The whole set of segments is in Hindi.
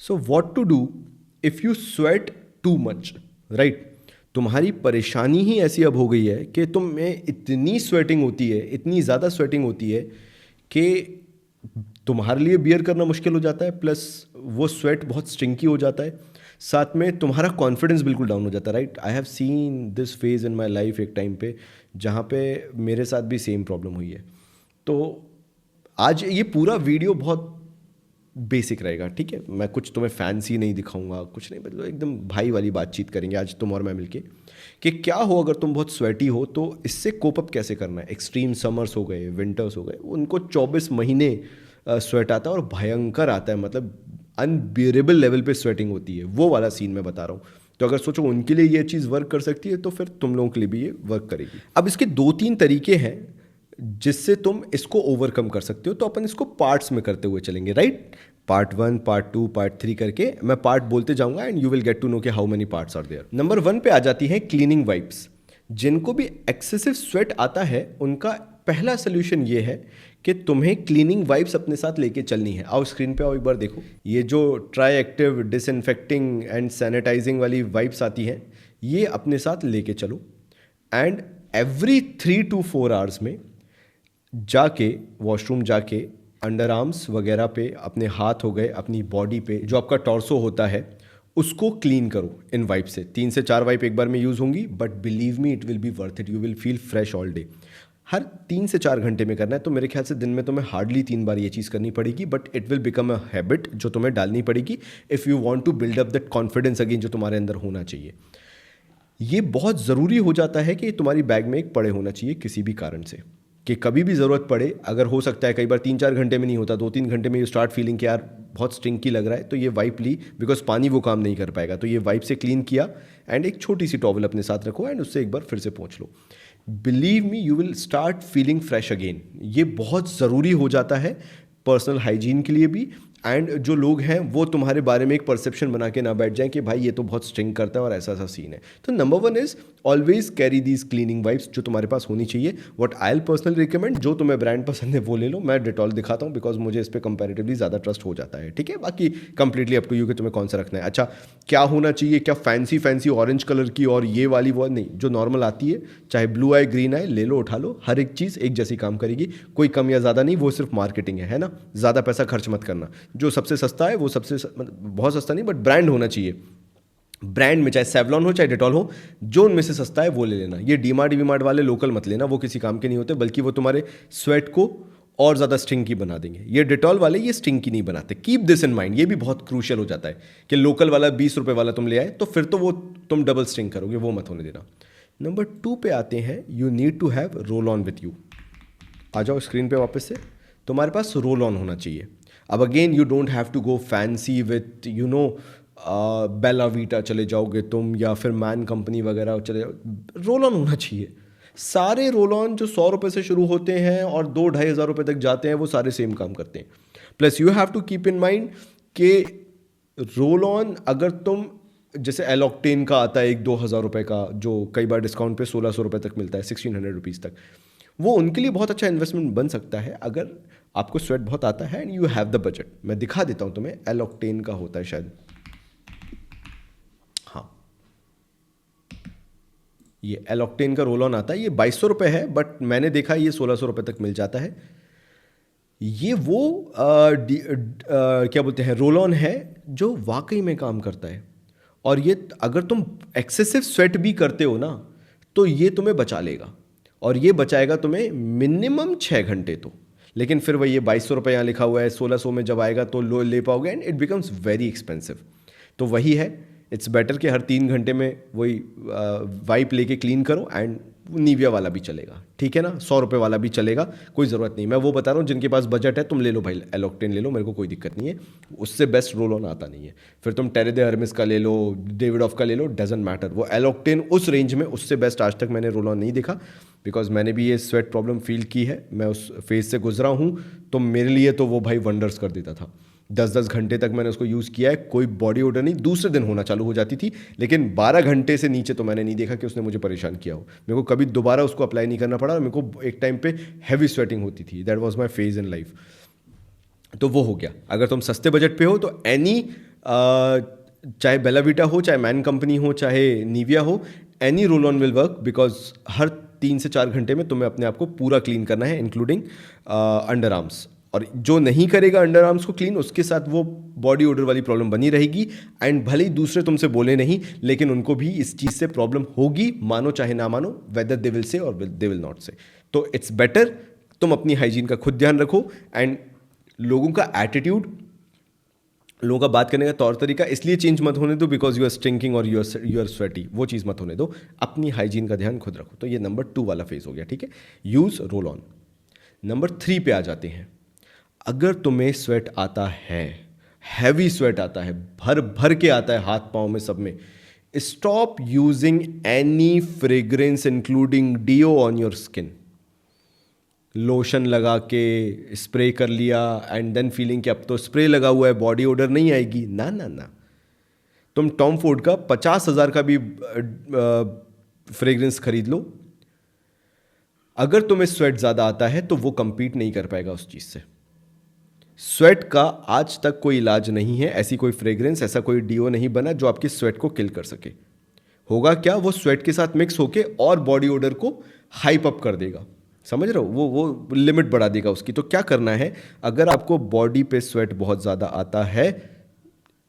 So what to do if you sweat too much, right? तुम्हारी परेशानी ही ऐसी अब हो गई है कि तुम में इतनी स्वेटिंग होती है, इतनी ज़्यादा स्वेटिंग होती है कि तुम्हारे लिए बियर करना मुश्किल हो जाता है, प्लस वो स्वेट बहुत स्टिंकी हो जाता है, साथ में तुम्हारा कॉन्फिडेंस बिल्कुल डाउन हो जाता है, right? I have seen this phase in my life एक टाइम पे, जहाँ पे मेरे साथ भी सेम प्रॉब्लम हुई है। तो आज ये पूरा वीडियो बहुत बेसिक रहेगा, ठीक है? मैं कुछ तुम्हें फैंसी नहीं दिखाऊंगा, कुछ नहीं, मतलब एकदम भाई वाली बातचीत करेंगे आज तुम और मैं मिलके कि क्या हो अगर तुम बहुत स्वेटी हो तो इससे कोप अप कैसे करना है। एक्सट्रीम समर्स हो गए, विंटर्स हो गए, उनको 24 महीने स्वेट आता है और भयंकर आता है, मतलब अनबियरेबल लेवल पे स्वेटिंग होती है, वो वाला सीन मैं बता रहा हूँ। तो अगर सोचो उनके लिए ये चीज़ वर्क कर सकती है तो फिर तुम लोगों के लिए भी ये वर्क करेगी। अब इसके 2-3 तरीके हैं जिससे तुम इसको ओवरकम कर सकते हो, तो अपन इसको पार्ट्स में करते हुए चलेंगे, राइट? पार्ट 1, पार्ट 2, पार्ट 3 करके मैं पार्ट बोलते जाऊंगा and you will get to know कि how many parts are there. Number 1 पे आ जाती है क्लीनिंग वाइप्स। जिनको भी एक्सेसिव स्वेट आता है उनका पहला सोल्यूशन ये है कि तुम्हें क्लीनिंग वाइप्स अपने साथ लेके चलनी है। आओ स्क्रीन पे आओ, एक बार देखो, ये जो tri active disinfecting and sanitizing वाली वाइप्स आती हैं, ये अपने साथ लेके चलो एंड एवरी 3 to 4 आवर्स में जाके वॉशरूम जाके अंडर आर्म्स वगैरह पे, अपने हाथ हो गए, अपनी बॉडी पे जो आपका टॉर्सो होता है उसको क्लीन करो इन वाइप से। 3 से 4 वाइप एक बार में यूज़ होंगी, but believe me it will be worth it, you will feel fresh all day. हर 3 से 4 घंटे में करना है, तो मेरे ख्याल से दिन में तुम्हें हार्डली 3 बार ये चीज़ करनी पड़ेगी, but it will become a habit जो तुम्हें डालनी पड़ेगी if you want to build up that confidence again जो तुम्हारे अंदर होना चाहिए। ये बहुत ज़रूरी हो जाता है कि तुम्हारी बैग में एक पड़े होना चाहिए किसी भी कारण से, कि कभी भी ज़रूरत पड़े। अगर हो सकता है कई बार 3-4 घंटे में नहीं होता, 2-3 घंटे में यू स्टार्ट फीलिंग कि यार बहुत स्टिंकी लग रहा है, तो ये वाइप ली, बिकॉज पानी वो काम नहीं कर पाएगा, तो ये वाइप से क्लीन किया एंड एक छोटी सी टॉवल अपने साथ रखो एंड उससे एक बार फिर से पोंछ लो। Believe me you will start feeling fresh again. ये बहुत ज़रूरी हो जाता है पर्सनल हाइजीन के लिए भी, एंड जो लोग हैं वो तुम्हारे बारे में एक परसेप्शन बना के ना बैठ जाएं कि भाई ये तो बहुत स्टिंग करता है और ऐसा ऐसा सीन है। तो number 1 is always carry these cleaning wipes जो तुम्हारे पास होनी चाहिए। What I will personally recommend, जो तुम्हें ब्रांड पसंद है वो ले लो, मैं डेटॉल दिखाता हूँ बिकॉज मुझे इस पर कंपेरेटिवली ज़्यादा ट्रस्ट हो जाता है, ठीक है? बाकी कंप्लीटली अप टू यू कि तुम्हें कौन सा रखना है। अच्छा, क्या होना चाहिए, क्या फैंसी फैंसी ऑरेंज कलर की और ये वाली वो नहीं, जो नॉर्मल आती है, चाहे ब्लू आए ग्रीन आए, ले लो उठा लो, हर एक चीज़ एक जैसी काम करेगी, कोई कम या ज़्यादा नहीं, वो सिर्फ मार्केटिंग है ना? ज़्यादा पैसा खर्च मत करना, जो सबसे सस्ता है वो सबसे मतलब बहुत सस्ता नहीं बट ब्रांड होना चाहिए, ब्रांड में चाहे सेवलॉन हो चाहे डेटॉल हो, जो उनमें से सस्ता है वो ले लेना। ये डीमार्ट वीमार्ट वाले लोकल मत लेना, वो किसी काम के नहीं होते, बल्कि वो तुम्हारे स्वेट को और ज़्यादा स्टिंकी बना देंगे। ये डेटॉल वाले ये स्टिंकी नहीं बनाते, कीप दिस इन माइंड। ये भी बहुत क्रूशियल हो जाता है कि लोकल वाला 20 रुपये वाला तुम ले आए तो फिर तो वो तुम डबल स्टिंग करोगे, वो मत होने देना। नंबर 2 पे आते हैं, you need to have roll on with you. आ जाओ स्क्रीन पे वापस से, तुम्हारे पास रोल ऑन होना चाहिए। अब again you don't have to go fancy with you know Bella Vita चले जाओगे तुम, या फिर मैन कंपनी वगैरह चले जाओ, रोल ऑन होना चाहिए। सारे रोल ऑन जो 100 रुपये से शुरू होते हैं और 2-2.5 हज़ार रुपये तक जाते हैं, वो सारे सेम काम करते हैं। Plus you have to keep in mind कि रोल ऑन अगर तुम, जैसे एलॉक्टेन का आता है एक 2,000 रुपये का, जो कई बार डिस्काउंट पे 1,600 रुपये तक मिलता है, 1,600 रुपीज़ तक, वो उनके लिए बहुत अच्छा इन्वेस्टमेंट बन सकता है अगर आपको स्वेट बहुत आता है and you have the budget. मैं दिखा देता हूँ तुम्हें, एलॉक्टेन का होता है शायद, हाँ ये एलॉक्टेन का रोल ऑन आता है, ये 2,200 रुपये है, बट मैंने देखा ये 1,600 रुपये तक मिल जाता है। ये वो क्या बोलते हैं, रोल ऑन है जो वाकई में काम करता है, और ये अगर तुम एक्सेसिव स्वेट भी करते हो ना तो ये तुम्हें बचा लेगा, और ये बचाएगा तुम्हें मिनिमम 6 घंटे तो। लेकिन फिर वही ये 2,200 रुपये यहाँ लिखा हुआ है, 1,600 में जब आएगा तो लो ले पाओगे and it becomes very expensive. तो वही है, इट्स बेटर कि हर 3 घंटे में वही वाइप लेके क्लीन करो, एंड निविया वाला भी चलेगा, ठीक है ना? 100 रुपये वाला भी चलेगा, कोई ज़रूरत नहीं। मैं वो बता रहा हूँ जिनके पास बजट है, तुम ले लो भाई, एलॉक्टेन ले लो, मेरे को कोई दिक्कत नहीं है, उससे बेस्ट रोल ऑन आता नहीं है। फिर तुम टेरे दे हर्मिस का ले लो, डेविडॉफ का ले लो, डजेंट मैटर। वो एलॉक्टेन उस रेंज में, उससे बेस्ट आज तक मैंने रोल ऑन नहीं देखा, बिकॉज मैंने भी ये स्वेट प्रॉब्लम फील की है, मैं उस फेज से गुजरा हूँ, तो मेरे लिए तो वो भाई वंडर्स कर देता था। 10-10 घंटे तक मैंने उसको यूज़ किया है, कोई बॉडी ओडर नहीं, दूसरे दिन होना चालू हो जाती थी, लेकिन 12 घंटे से नीचे तो मैंने नहीं देखा कि उसने मुझे परेशान किया हो। मेरे को कभी दोबारा उसको अप्लाई नहीं करना पड़ा, और मेरे को एक टाइम पे हैवी स्वेटिंग होती थी, that was my phase in life. तो वो हो गया। अगर तुम सस्ते बजट पे हो तो एनी चाहे बेलाविटा हो, चाहे मैन कंपनी हो, चाहे निविया हो, any roll on will work, because हर 3 से 4 घंटे में तुम्हें अपने आप को पूरा क्लीन करना है, इंक्लूडिंग अंडर आर्म्स। और जो नहीं करेगा अंडर आर्म्स को क्लीन, उसके साथ वो बॉडी ओडर वाली प्रॉब्लम बनी रहेगी। एंड भले ही दूसरे तुमसे बोले नहीं, लेकिन उनको भी इस चीज़ से प्रॉब्लम होगी, मानो चाहे ना मानो, वेदर दे विल से और दे विल नॉट से। तो इट्स बेटर तुम अपनी हाइजीन का खुद ध्यान रखो। एंड लोगों का एटीट्यूड, लोगों का बात करने का तौर तरीका इसलिए चेंज मत होने दो बिकॉज यू आर स्टिंकिंग और यू आर स्वेटी, वो चीज़ मत होने दो। अपनी हाइजीन का ध्यान खुद रखो। तो ये नंबर 2 वाला फेज हो गया, ठीक है, यूज़ रोल ऑन। नंबर 3 पे आ जाते हैं। अगर तुम्हें स्वेट आता है, हैवी स्वेट आता है, भर भर के आता है हाथ पाँव में सब में, stop using any fragrance including deo on your skin. Lotion लगा के स्प्रे कर लिया एंड देन फीलिंग कि अब तो स्प्रे लगा हुआ है, बॉडी ओडर नहीं आएगी, ना ना ना। तुम टॉम फोर्ड का 50,000 का भी फ्रेग्रेंस खरीद लो, अगर तुम्हें स्वेट ज़्यादा आता है तो वो कंपीट नहीं कर पाएगा उस चीज़ से। स्वेट का आज तक कोई इलाज नहीं है, ऐसी कोई फ्रेग्रेंस, ऐसा कोई डीओ नहीं बना जो आपकी स्वेट को किल कर सके। होगा क्या, वो स्वेट के साथ मिक्स होके और बॉडी ओडर को हाइप अप कर देगा, समझ रहे हो, वो लिमिट बढ़ा देगा उसकी। तो क्या करना है, अगर आपको बॉडी पे स्वेट बहुत ज़्यादा आता है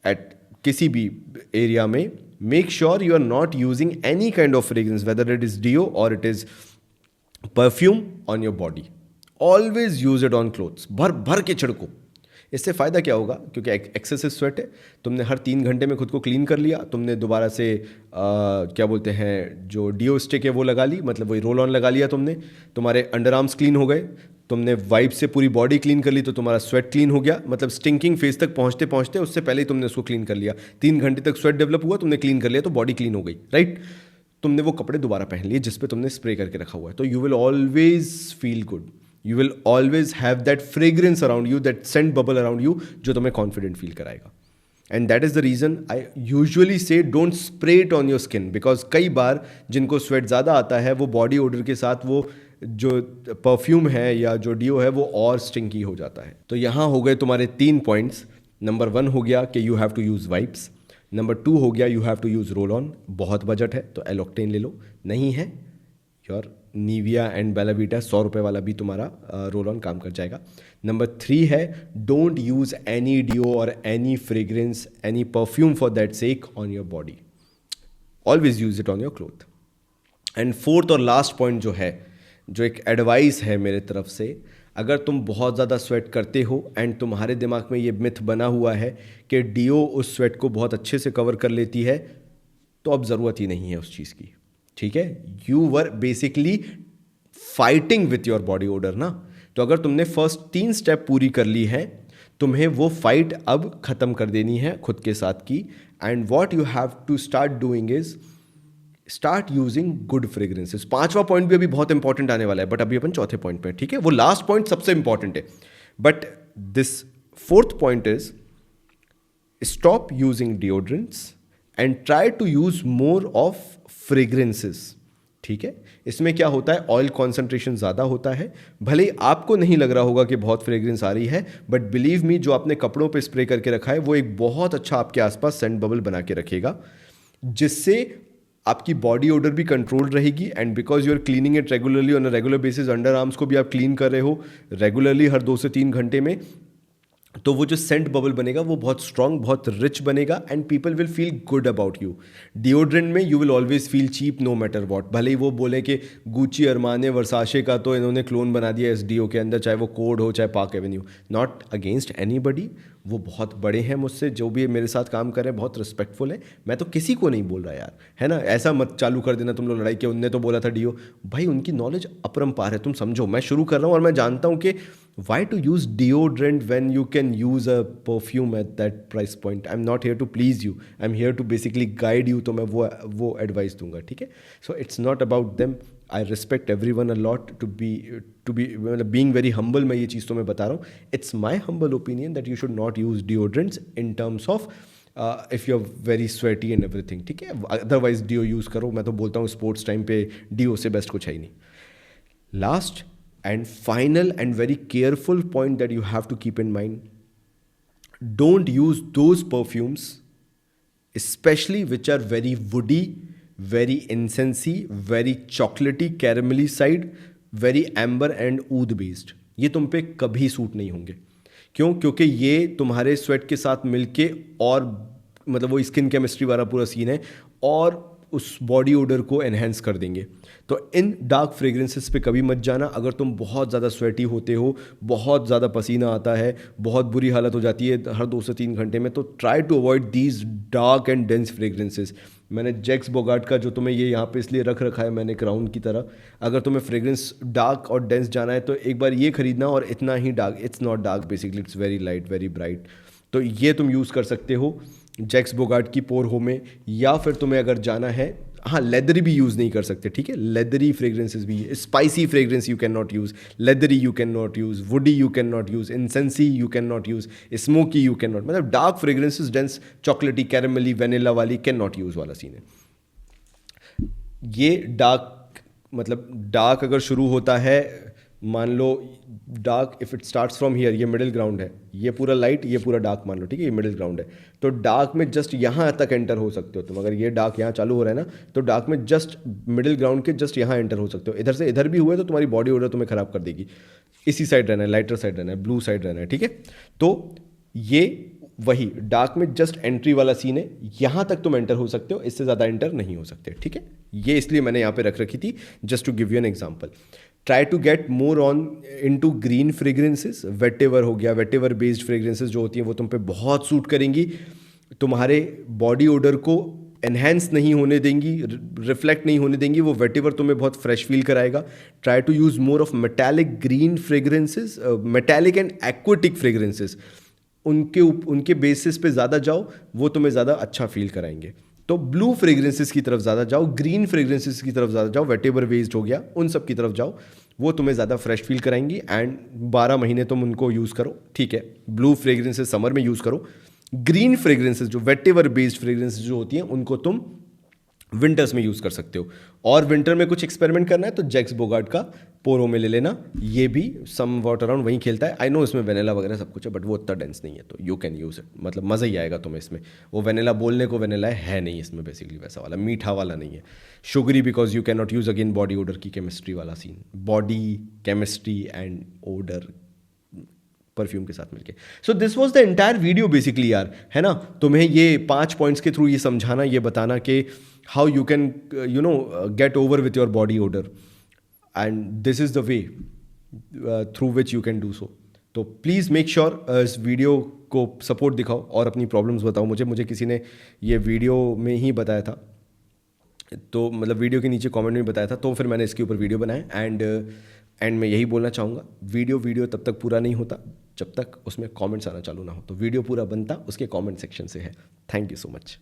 एट किसी भी एरिया में, make sure you are not using any kind of fragrance, whether it is deo और it is perfume on your body. Always use it on clothes, भर भर के छिड़को। इससे फ़ायदा क्या होगा, क्योंकि एक्सेसिव स्वेट है, तुमने हर 3 घंटे में खुद को क्लीन कर लिया, तुमने दोबारा से क्या बोलते हैं जो डीओ स्टिक है वो लगा ली, मतलब वही रोल ऑन लगा लिया तुमने, तुम्हारे अंडर आर्म्स क्लीन हो गए, तुमने वाइप से पूरी बॉडी क्लीन कर ली तो तुम्हारा स्वेट क्लीन हो गया, मतलब स्टिंकिंग फेज तक पहुंचते पहुंचते उससे पहले ही तुमने उसको क्लीन कर लिया। 3 घंटे तक स्वेट डेवलप हुआ, तुमने क्लीन कर लिया तो बॉडी क्लीन हो गई, राइट। तुमने वो कपड़े दोबारा पहन लिए जिस पे तुमने स्प्रे करके रखा हुआ है, तो you will always feel good, you will always have that fragrance around you, that scent bubble around you जो तुम्हें confident feel कराएगा। and that is the reason I usually say don't spray it on your skin, because कई बार जिनको sweat ज़्यादा आता है वो body odor के साथ वो जो perfume है या जो डीओ है वो और stinky हो जाता है। तो यहाँ हो गए तुम्हारे 3 पॉइंट्स। नंबर 1 हो गया कि you have to use wipes, number 2 हो गया you have to use roll on, बहुत बजट है तो एलोक्टेन ले लो, नहीं है योर निविया एंड बेलाविटा 100 रुपये वाला भी तुम्हारा रोल ऑन काम कर जाएगा। नंबर 3 है डोंट यूज एनी डीओ और any fragrance, any perfume for that sake on your body, always use it on your cloth. And 4th और लास्ट पॉइंट जो है, जो एक एडवाइस है मेरे तरफ से, अगर तुम बहुत ज़्यादा स्वेट करते हो एंड तुम्हारे दिमाग में ये मिथ बना हुआ है कि डीओ उस स्वेट को बहुत अच्छे से कवर कर लेती है, तो अब ज़रूरत ही नहीं है उस चीज़ की, ठीक है। You were basically fighting with your body order ना। तो अगर तुमने फर्स्ट 3 स्टेप पूरी कर ली है, तुम्हें वो फाइट अब खत्म कर देनी है खुद के साथ की। And what you have to start doing is start using good fragrances. 5वां पॉइंट भी अभी बहुत इंपॉर्टेंट आने वाला है, बट अभी अपन 4थे पॉइंट पे, ठीक है। वो लास्ट पॉइंट सबसे इंपॉर्टेंट है, but this 4th point is stop using deodorants and try to use more of fragrances, ठीक है। इसमें क्या होता है, ऑयल कॉन्सेंट्रेशन ज़्यादा होता है, भले ही आपको नहीं लग रहा होगा कि बहुत फ्रेग्रेंस आ रही है, बट बिलीव मी जो आपने कपड़ों पे स्प्रे करके रखा है वो एक बहुत अच्छा आपके आसपास सेंट बबल बना के रखेगा, जिससे आपकी बॉडी ओडर भी कंट्रोल रहेगी। And because you are cleaning it regularly on a regular basis, under arms को भी आप क्लीन कर रहे हो रेगुलरली हर 2 से 3 घंटे में, तो वो जो सेंट बबल बनेगा वो बहुत स्ट्रांग, बहुत रिच बनेगा and people will feel good about you. Deodorant में you will always feel cheap no matter what, भले ही वो बोले कि गुची, अरमाने, वर्साशे का तो इन्होंने क्लोन बना दिया इस डीओ के अंदर, चाहे वो कोड हो चाहे park Avenue, not against anybody, वो बहुत बड़े हैं मुझसे, जो भी मेरे साथ काम कर रहे हैं बहुत रिस्पेक्टफुल है, मैं तो किसी को नहीं बोल रहा यार, है ना। ऐसा मत चालू कर देना तुम लोग लड़ाई के, उनने तो बोला था डीओ, भाई उनकी नॉलेज अपरंपार है, तुम समझो। मैं शुरू कर रहा हूँ और मैं जानता हूँ कि why to use deodorant when you can use a perfume at that price point. I'm not here to please you, I'm here to basically guide you, तो मैं वो एडवाइस दूंगा, ठीक है। So it's not about them, I respect everyone a lot, to be being very humble, मैं ये चीज़ तो मैं बता रहा हूँ, it's my humble opinion that you should not use deodorants in terms of if you're very sweaty and everything, ठीक है। अदरवाइज डीओ यूज़ करो, मैं तो बोलता हूँ स्पोर्ट्स टाइम पे डीओ से बेस्ट कुछ है ही नहीं। Last and final and very careful point that you have to keep in mind, don't use those perfumes, especially which are very woody, very incensey, very chocolatey, caramelly side, very amber and oud based. ये तुम पे कभी सूट नहीं होंगे. क्यों? क्योंकि ये तुम्हारे स्वेट के साथ मिलके और मतलब वो स्किन केमिस्ट्री वाला पूरा सीन है और उस बॉडी ओडर को एनहेंस कर देंगे. तो इन डार्क फ्रेग्रेंसेस पे कभी मत जाना. अगर तुम बहुत ज़्यादा स्वेटी होते हो, बहुत ज़्यादा पसीना आता है, बहुत बुरी हालत हो जाती है हर 2 से 3 घंटे में, तो try to avoid these dark and dense fragrances. मैंने जैक्स बोगार्ट का जो तुम्हें ये यहाँ पे इसलिए रख रखा है मैंने क्राउन की तरह, अगर तुम्हें फ्रेग्रेंस डार्क और डेंस जाना है तो एक बार ये खरीदना और इतना ही dark. It's not dark basically, it's very light, very bright. तो ये तुम यूज़ कर सकते हो जैक्स बोगार्ट की पोरहो में. या फिर तुम्हें अगर जाना है, हाँ लेदरी भी यूज़ नहीं कर सकते, ठीक है. लेदरी फ्रेग्रेंसेस भी, spicy fragrance you can not use, leathery you can not use, woody you can not use, incensey you can not use, smoky you can not. मतलब dark fragrances, dense chocolatey, caramelly, vanilla वाली कैन नॉट यूज़ वाला सीन है. ये डार्क मतलब डार्क अगर शुरू होता है, मान लो dark if it starts from here, ये मिडिल ग्राउंड है, ये पूरा लाइट, ये पूरा डार्क मान लो, ठीक है, ये मिडिल ग्राउंड है. तो डार्क में जस्ट यहाँ तक एंटर हो सकते हो तुम. अगर ये डार्क यहाँ चालू हो रहा है ना, तो डार्क में जस्ट मिडिल ग्राउंड के जस्ट यहाँ एंटर हो सकते हो. इधर से इधर भी हुए तो तुम्हारी बॉडी ओडर तुम्हें खराब कर देगी. इसी साइड रहना है, लाइटर साइड रहना है, ब्लू साइड रहना है, ठीक है. तो ये वही डार्क में जस्ट एंट्री वाला सीन है. यहाँ तक तुम एंटर हो सकते हो, इससे ज़्यादा एंटर नहीं हो सकते, ठीक है. ये इसलिए मैंने यहाँ पे रख रखी थी, just to give you an example. Try to get more on into green fragrances. Whatever हो गया, वेटेवर बेस्ड फ्रेग्रेंसेस जो होती हैं वो तुम पे बहुत सूट करेंगी, तुम्हारे बॉडी ओडर को एनहेंस नहीं होने देंगी, रिफ्लेक्ट नहीं होने देंगी. वो वेटेवर तुम्हें बहुत फ्रेश फील कराएगा. Try to use more of metallic green fragrances, metallic and aquatic fragrances. उनके बेसिस पे ज़्यादा जाओ, वो तुम्हें ज़्यादा अच्छा फील कराएंगे. तो ब्लू फ्रेग्रेंसेस की तरफ ज़्यादा जाओ, ग्रीन फ्रेग्रेंसेस की तरफ ज़्यादा जाओ, वेटेवर बेस्ड हो गया, उन सब की तरफ जाओ, वो तुम्हें ज़्यादा फ्रेश फील कराएंगी. एंड 12 महीने तुम उनको यूज़ करो, ठीक है. ब्लू फ्रेग्रेंसेस समर में यूज़ करो. ग्रीन फ्रेग्रेंसेस जो वेटेवर बेस्ड फ्रेग्रेंसेस जो होती हैं उनको तुम विंटर्स में यूज़ कर सकते हो. और विंटर में कुछ एक्सपेरिमेंट करना है तो जैक्स बोगार्ट का पोरो में ले लेना. ये भी सम वॉट अराउंड वहीं खेलता है. आई नो इसमें वेनिला वगैरह सब कुछ है, बट वो उतना डेंस नहीं है, तो यू कैन यूज़ इट. मतलब मज़ा ही आएगा तुम्हें इसमें. वो वेनिला बोलने को वेनिला है नहीं इसमें, बेसिकली वैसा वाला मीठा वाला नहीं है. Sugary because you can not use again body odour की केमिस्ट्री वाला सीन. Body chemistry and odour perfume के साथ मिलके. So this was the entire video basically यार, है ना. तुम्हें ये 5 पॉइंट्स के थ्रू ये समझाना, ये बताना कि how you can get over with your body order, and this is the way through which you can do so. तो प्लीज़ मेक श्योर इस वीडियो को सपोर्ट दिखाओ और अपनी प्रॉब्लम्स बताओ मुझे किसी ने ये वीडियो में ही बताया था, तो मतलब वीडियो के नीचे कमेंट में बताया था, तो फिर मैंने इसके ऊपर वीडियो बनाया. एंड मैं यही बोलना चाहूँगा, वीडियो तब तक पूरा नहीं होता जब तक उसमें कमेंट्स आना चालू ना हो. तो वीडियो पूरा बनता उसके कमेंट सेक्शन से है. Thank you so much.